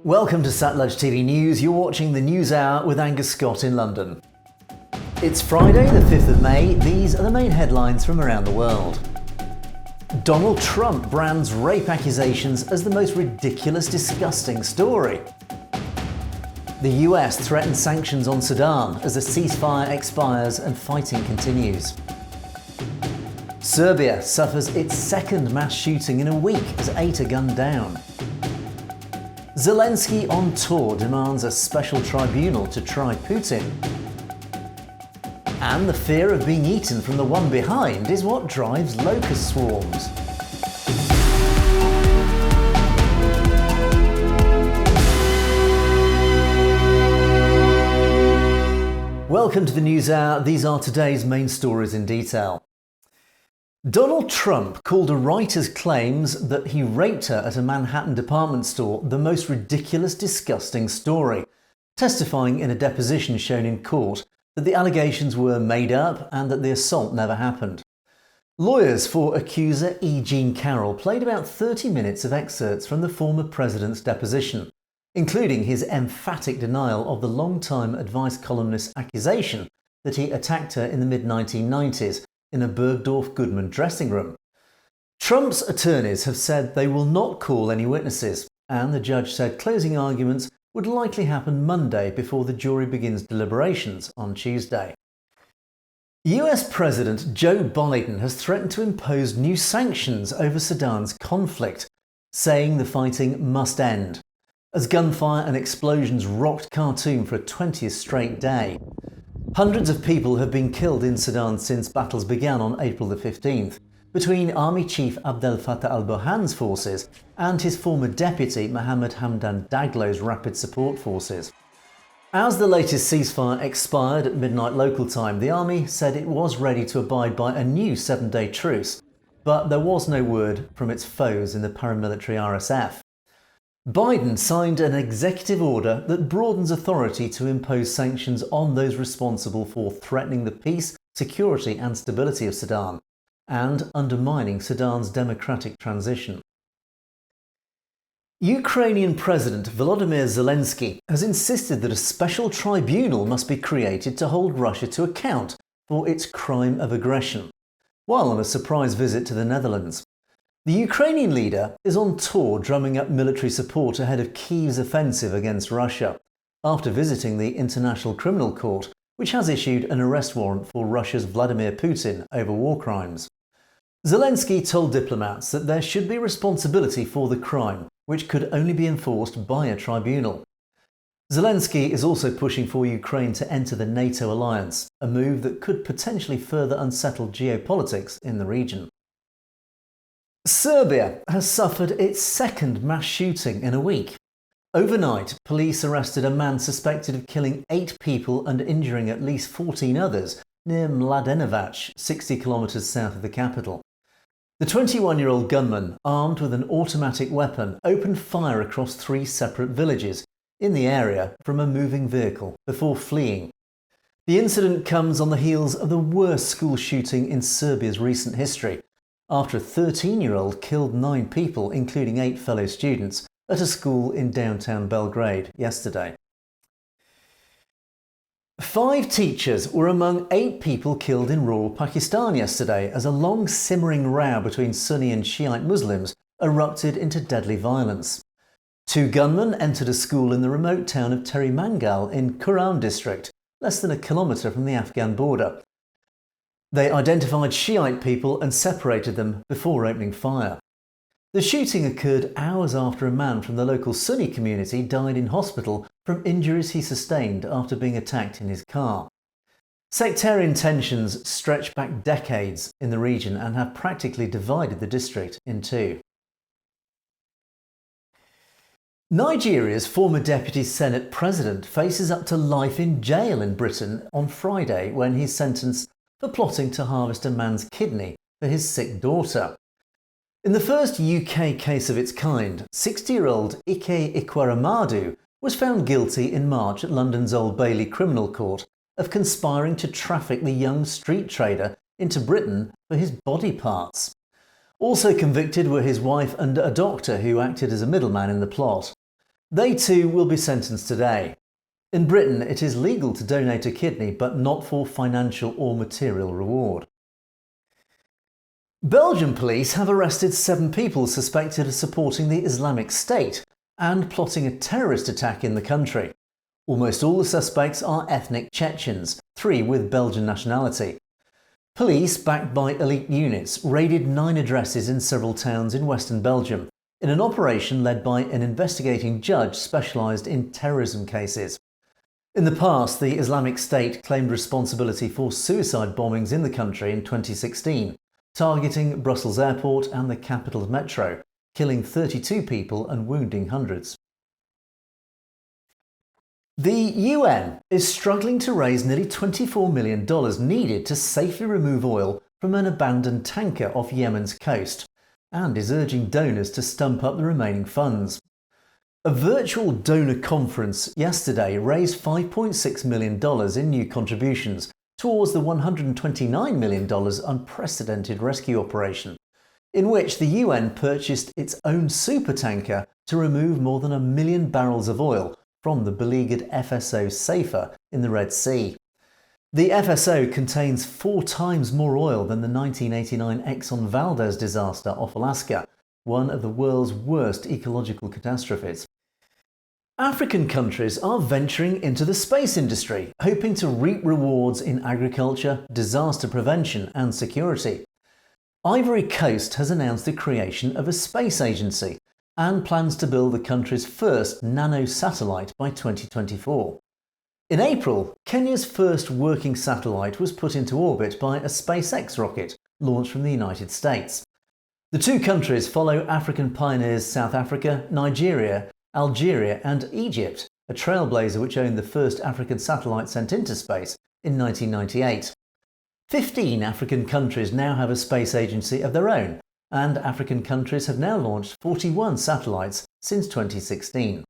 Welcome to Satellage TV News. You're watching the News Hour with Angus Scott in London. It's Friday, the 5th of May. These are the main headlines from around the world. Donald Trump brands rape accusations as the most ridiculous, disgusting story. The US threatens sanctions on Sudan as the ceasefire expires and fighting continues. Serbia suffers its second mass shooting in a week as 8 are gunned down. Zelensky on tour demands a special tribunal to try Putin. And the fear of being eaten from the one behind is what drives locust swarms. Welcome to the News Hour. These are today's main stories in detail. Donald Trump called a writer's claims that he raped her at a Manhattan department store the most ridiculous, disgusting story, testifying in a deposition shown in court that the allegations were made up and that the assault never happened. Lawyers for accuser E. Jean Carroll played about 30 minutes of excerpts from the former president's deposition, including his emphatic denial of the long-time advice columnist's accusation that he attacked her in the mid-1990s in a Bergdorf Goodman dressing room. Trump's attorneys have said they will not call any witnesses, and the judge said closing arguments would likely happen Monday before the jury begins deliberations on Tuesday. US President Joe Biden has threatened to impose new sanctions over Sudan's conflict, saying the fighting must end, as gunfire and explosions rocked Khartoum for a 20th straight day. Hundreds of people have been killed in Sudan since battles began on April the 15th between Army Chief Abdel Fattah al-Burhan's forces and his former deputy Mohammed Hamdan Daglow's Rapid Support Forces. As the latest ceasefire expired at midnight local time, the army said it was ready to abide by a new 7-day truce, but there was no word from its foes in the paramilitary RSF. Biden signed an executive order that broadens authority to impose sanctions on those responsible for threatening the peace, security and stability of Sudan and undermining Sudan's democratic transition. Ukrainian President Volodymyr Zelensky has insisted that a special tribunal must be created to hold Russia to account for its crime of aggression, while on a surprise visit to the Netherlands. The Ukrainian leader is on tour drumming up military support ahead of Kyiv's offensive against Russia, after visiting the International Criminal Court, which has issued an arrest warrant for Russia's Vladimir Putin over war crimes. Zelensky told diplomats that there should be responsibility for the crime, which could only be enforced by a tribunal. Zelensky is also pushing for Ukraine to enter the NATO alliance, a move that could potentially further unsettle geopolitics in the region. Serbia has suffered its second mass shooting in a week. Overnight, police arrested a man suspected of killing 8 people and injuring at least 14 others near Mladenovac, 60 kilometres south of the capital. The 21-year-old gunman, armed with an automatic weapon, opened fire across 3 separate villages in the area from a moving vehicle before fleeing. The incident comes on the heels of the worst school shooting in Serbia's recent history, after a 13-year-old killed 9 people, including 8 fellow students, at a school in downtown Belgrade yesterday. 5 teachers were among 8 people killed in rural Pakistan yesterday as a long simmering row between Sunni and Shiite Muslims erupted into deadly violence. 2 gunmen entered a school in the remote town of Teri Mangal in Kuram district, less than a kilometre from the Afghan border. They identified Shiite people and separated them before opening fire. The shooting occurred hours after a man from the local Sunni community died in hospital from injuries he sustained after being attacked in his car. Sectarian tensions stretch back decades in the region and have practically divided the district in 2. Nigeria's former Deputy Senate President faces up to life in jail in Britain on Friday when he's sentenced for plotting to harvest a man's kidney for his sick daughter. In the first UK case of its kind, 60-year-old Ike Ikweramadu was found guilty in March at London's Old Bailey Criminal Court of conspiring to traffic the young street trader into Britain for his body parts. Also convicted were his wife and a doctor who acted as a middleman in the plot. They too will be sentenced today. In Britain, it is legal to donate a kidney, but not for financial or material reward. Belgian police have arrested 7 people suspected of supporting the Islamic State and plotting a terrorist attack in the country. Almost all the suspects are ethnic Chechens, 3 with Belgian nationality. Police, backed by elite units, raided 9 addresses in several towns in western Belgium in an operation led by an investigating judge specialised in terrorism cases. In the past, the Islamic State claimed responsibility for suicide bombings in the country in 2016, targeting Brussels Airport and the capital metro, killing 32 people and wounding hundreds. The UN is struggling to raise nearly $24 million needed to safely remove oil from an abandoned tanker off Yemen's coast, and is urging donors to stump up the remaining funds. A virtual donor conference yesterday raised $5.6 million in new contributions towards the $129 million unprecedented rescue operation, in which the UN purchased its own supertanker to remove more than 1 million barrels of oil from the beleaguered FSO Safer in the Red Sea. The FSO contains 4 times more oil than the 1989 Exxon Valdez disaster off Alaska, one of the world's worst ecological catastrophes. African countries are venturing into the space industry, hoping to reap rewards in agriculture, disaster prevention and security. Ivory Coast has announced the creation of a space agency and plans to build the country's first nano-satellite by 2024. In April, Kenya's first working satellite was put into orbit by a SpaceX rocket launched from the United States. The 2 countries follow African pioneers South Africa, Nigeria, Algeria and Egypt, a trailblazer which owned the first African satellite sent into space in 1998. 15 African countries now have a space agency of their own, and African countries have now launched 41 satellites since 2016.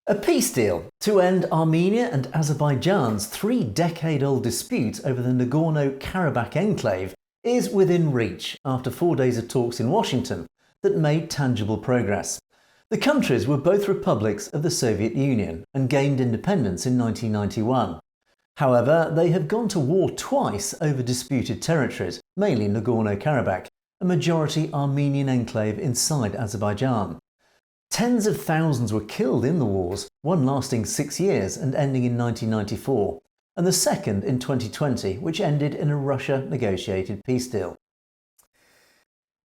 A peace deal to end Armenia and Azerbaijan's 3-decade-old dispute over the Nagorno-Karabakh enclave is within reach after 4 days of talks in Washington that made tangible progress. The countries were both republics of the Soviet Union and gained independence in 1991. However, they have gone to war twice over disputed territories, mainly Nagorno-Karabakh, a majority Armenian enclave inside Azerbaijan. Tens of thousands were killed in the wars, one lasting 6 years and ending in 1994, and the second in 2020, which ended in a Russia-negotiated peace deal.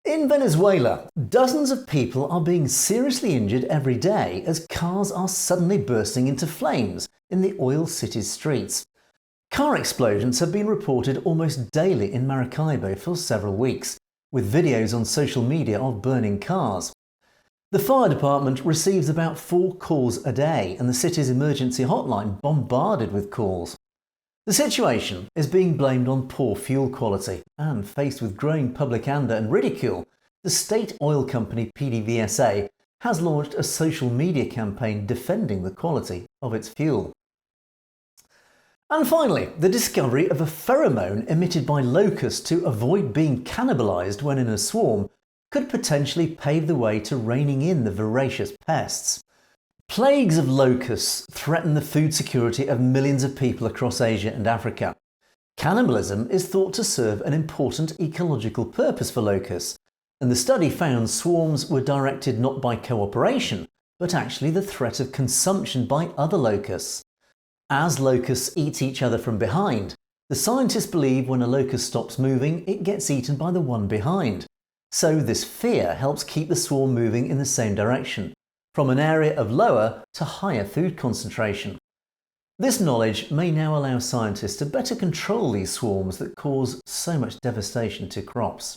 In Venezuela, dozens of people are being seriously injured every day as cars are suddenly bursting into flames in the oil city's streets. Car explosions have been reported almost daily in Maracaibo for several weeks, with videos on social media of burning cars. The fire department receives about 4 calls a day and the city's emergency hotline bombarded with calls. The situation is being blamed on poor fuel quality, and faced with growing public anger and ridicule, the state oil company PDVSA has launched a social media campaign defending the quality of its fuel. And finally, the discovery of a pheromone emitted by locusts to avoid being cannibalised when in a swarm could potentially pave the way to reining in the voracious pests. Plagues of locusts threaten the food security of millions of people across Asia and Africa. Cannibalism is thought to serve an important ecological purpose for locusts, and the study found swarms were directed not by cooperation, but actually the threat of consumption by other locusts. As locusts eat each other from behind, the scientists believe when a locust stops moving, it gets eaten by the one behind. So this fear helps keep the swarm moving in the same direction, from an area of lower to higher food concentration. This knowledge may now allow scientists to better control these swarms that cause so much devastation to crops.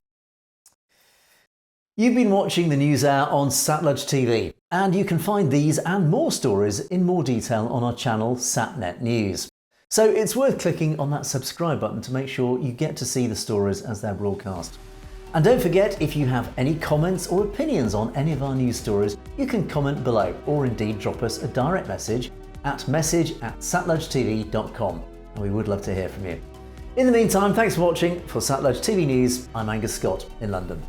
You've been watching the NewsHour on Satluj TV, and you can find these and more stories in more detail on our channel SatNet News. So it's worth clicking on that subscribe button to make sure you get to see the stories as they're broadcast. And don't forget, if you have any comments or opinions on any of our news stories, you can comment below or indeed drop us a direct message at message@satlujtv.com, and we would love to hear from you. In the meantime, thanks for watching. For Satluj TV News, I'm Angus Scott in London.